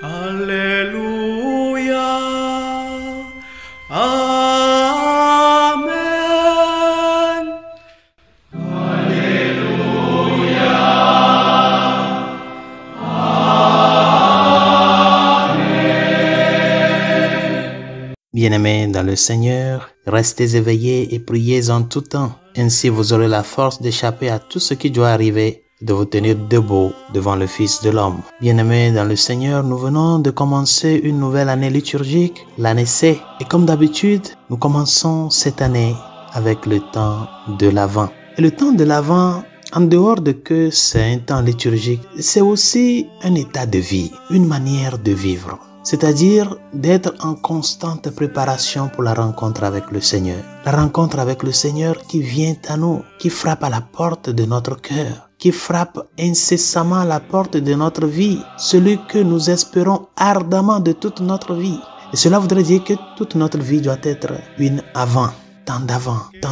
Alléluia. Amen. Alléluia. Bien-aimés dans le Seigneur, restez éveillés et priez en tout temps. Ainsi vous aurez la force d'échapper à tout ce qui doit arriver, de vous tenir debout devant le Fils de l'homme. Bien-aimés dans le Seigneur, nous venons de commencer une nouvelle année liturgique, l'année C. Et comme d'habitude, nous commençons cette année avec le temps de l'Avent. Et le temps de l'Avent, en dehors de que c'est un temps liturgique, c'est aussi un état de vie, une manière de vivre. C'est-à-dire d'être en constante préparation pour la rencontre avec le Seigneur. La rencontre avec le Seigneur qui vient à nous, qui frappe à la porte de notre cœur, qui frappe incessamment à la porte de notre vie, celui que nous espérons ardemment de toute notre vie. Et cela voudrait dire que toute notre vie doit être une avant, temps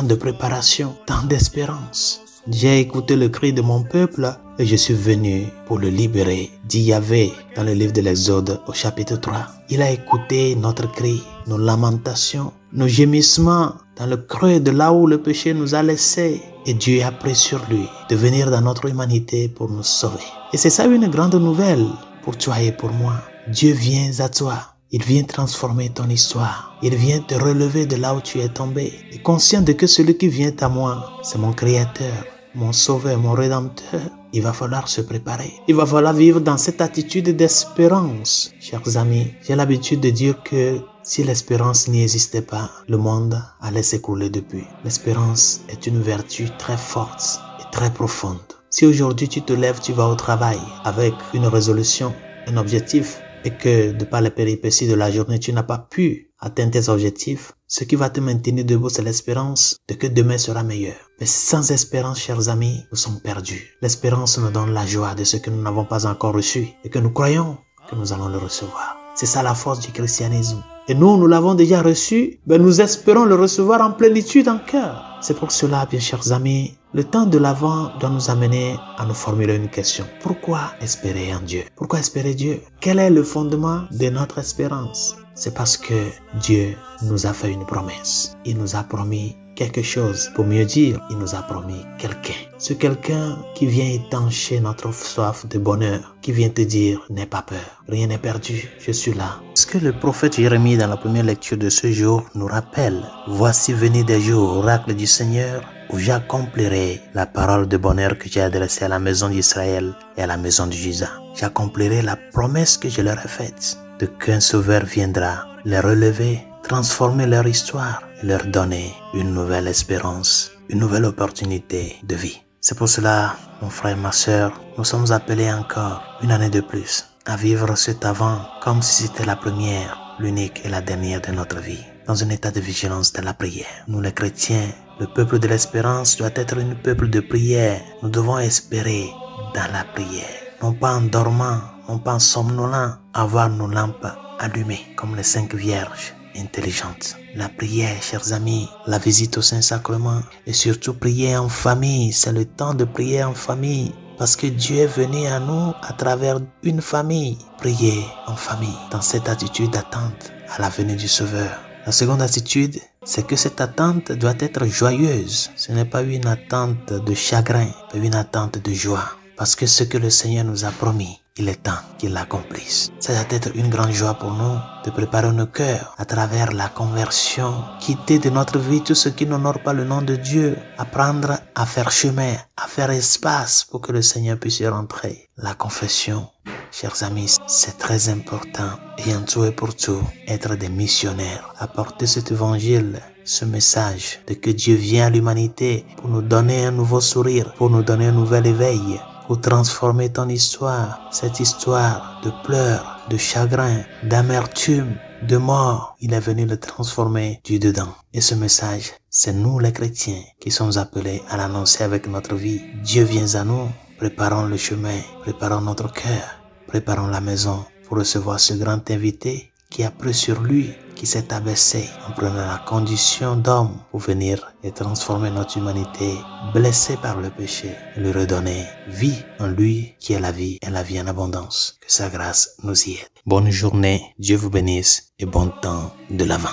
de préparation, temps d'espérance. J'ai écouté le cri de mon peuple et je suis venu pour le libérer, dit Yahvé dans le livre de l'Exode au chapitre 3. Il a écouté notre cri, nos lamentations, nos gémissements dans le creux de là où le péché nous a laissés. Et Dieu a pris sur lui de venir dans notre humanité pour nous sauver. Et c'est ça une grande nouvelle pour toi et pour moi. Dieu vient à toi. Il vient transformer ton histoire. Il vient te relever de là où tu es tombé. Et conscient de que celui qui vient à moi, c'est mon Créateur, mon Sauveur, mon Rédempteur. Il va falloir se préparer. Il va falloir vivre dans cette attitude d'espérance. Chers amis, j'ai l'habitude de dire que si l'espérance n'y existait pas, le monde allait s'écrouler depuis. L'espérance est une vertu très forte et très profonde. Si aujourd'hui tu te lèves, tu vas au travail avec une résolution, un objectif, et que de par les péripéties de la journée, tu n'as pas pu atteindre tes objectifs, ce qui va te maintenir debout, c'est l'espérance de que demain sera meilleur. Mais sans espérance, chers amis, nous sommes perdus. L'espérance nous donne la joie de ce que nous n'avons pas encore reçu et que nous croyons que nous allons le recevoir. C'est ça la force du christianisme. Et nous l'avons déjà reçu, mais nous espérons le recevoir en plénitude en cœur. C'est pour cela, bien chers amis, le temps de l'Avent doit nous amener à nous formuler une question. Pourquoi espérer en Dieu? Pourquoi espérer Dieu? Quel est le fondement de notre espérance? C'est parce que Dieu nous a fait une promesse. Il nous a promis quelque chose. Pour mieux dire, il nous a promis quelqu'un. Ce quelqu'un qui vient étancher notre soif de bonheur, qui vient te dire, n'aie pas peur, rien n'est perdu, je suis là. Ce que le prophète Jérémie dans la première lecture de ce jour nous rappelle, voici venir des jours, oracle du Seigneur, où j'accomplirai la parole de bonheur que j'ai adressée à la maison d'Israël et à la maison de Juda. J'accomplirai la promesse que je leur ai faite, de qu'un sauveur viendra les relever, transformer leur histoire et leur donner une nouvelle espérance, une nouvelle opportunité de vie. C'est pour cela, mon frère et ma sœur, nous sommes appelés encore une année de plus à vivre cet avant comme si c'était la première, l'unique et la dernière de notre vie, dans un état de vigilance de la prière. Nous les chrétiens, le peuple de l'espérance doit être un peuple de prière. Nous devons espérer dans la prière, non pas en dormant, non pas en somnolant, avoir nos lampes allumées comme les 5 vierges intelligentes. La prière, chers amis, la visite au Saint-Sacrement et surtout prier en famille. C'est le temps de prier en famille parce que Dieu est venu à nous à travers une famille. Prier en famille dans cette attitude d'attente à la venue du Sauveur. La seconde attitude, c'est que cette attente doit être joyeuse. Ce n'est pas une attente de chagrin, mais une attente de joie. Parce que ce que le Seigneur nous a promis, il est temps qu'il l'accomplisse. Ça doit être une grande joie pour nous de préparer nos cœurs à travers la conversion, quitter de notre vie tout ce qui n'honore pas le nom de Dieu, apprendre à faire chemin, à faire espace pour que le Seigneur puisse y rentrer. La confession, chers amis, c'est très important et en tout et pour tout, être des missionnaires, apporter cet évangile, ce message de que Dieu vient à l'humanité pour nous donner un nouveau sourire, pour nous donner un nouvel éveil, pour transformer ton histoire, cette histoire de pleurs, de chagrin, d'amertume, de mort. Il est venu le transformer du dedans. Et ce message, c'est nous les chrétiens qui sommes appelés à l'annoncer avec notre vie. Dieu vient à nous, préparons le chemin, préparons notre cœur, préparons la maison pour recevoir ce grand invité qui a pris sur lui, qui s'est abaissé en prenant la condition d'homme pour venir et transformer notre humanité blessée par le péché et lui redonner vie en lui qui est la vie et la vie en abondance. Que sa grâce nous y aide. Bonne journée, Dieu vous bénisse et bon temps de l'Avent.